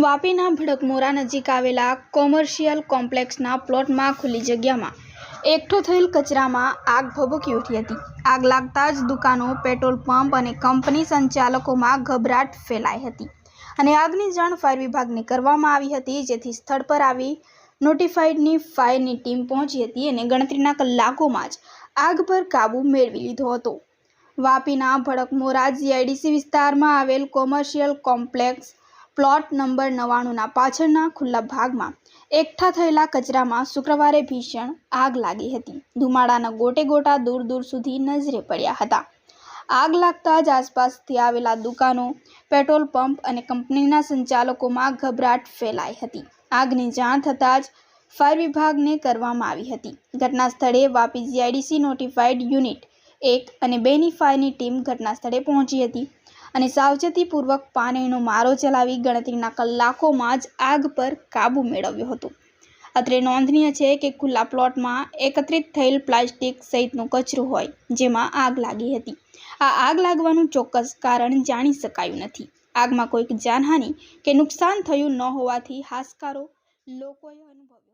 વાપીના ભડકમોરા નજીક આવેલા કોમર્શિયલ કોમ્પ્લેક્સના પ્લોટમાં ખુલ્લી જગ્યામાં એકઠો થયેલ કચરામાં આગ ભભૂકી ઉઠી હતી। આગ લાગતા જ દુકાનો, પેટ્રોલ પંપ અને કંપની સંચાલકોમાં ગભરાટ ફેલાઈ હતી અને આગની જાણ ફાયર વિભાગને કરવામાં આવી હતી, જેથી સ્થળ પર આવી નોટિફાઈડની ફાયરની ટીમ પહોંચી હતી અને ગણતરીના કલાકોમાં જ આગ પર કાબૂ મેળવી લીધો હતો। વાપીના ભડકમોરા જીઆઈડીસી વિસ્તારમાં આવેલ કોમર્શિયલ કોમ્પ્લેક્સ પ્લોટ નંબર 99ના પાછળના ખુલ્લા ભાગમાં એકઠા થયેલા કચરામાં શુક્રવારે ભીષણ આગ લાગી હતી। ધુમાડાના ગોટે ગોટા દૂર દૂર સુધી નજરે પડ્યા હતા। આગ લાગતા જ આસપાસથી આવેલા દુકાનો, પેટ્રોલ પંપ અને કંપનીના સંચાલકોમાં ગભરાટ ફેલાઈ હતી। આગની જાણ થતાં જ ફાયર વિભાગને કરવામાં આવી હતી। ઘટના સ્થળે વાપી જીઆઈડીસી નોટિફાઈડ યુનિટ 1 અને 2ની ફાયરની ટીમ ઘટના સ્થળે પહોંચી હતી અને સાવચેતીપૂર્વક પાણીનો મારો ચલાવી ગણતરીના કલાકોમાં જ આગ પર કાબૂ મેળવ્યો હતો। અત્રે નોંધનીય છે કે ખુલ્લા પ્લોટમાં એકત્રિત થયેલ પ્લાસ્ટિક સહિતનો કચરો હોય, જેમાં આગ લાગી હતી। આ આગ લાગવાનું ચોક્કસ કારણ જાણી શકાયું નથી। આગમાં કોઈક જાનહાનિ કે નુકસાન થયું ન હોવાથી હાશકારો લોકોએ અનુભવ્યો।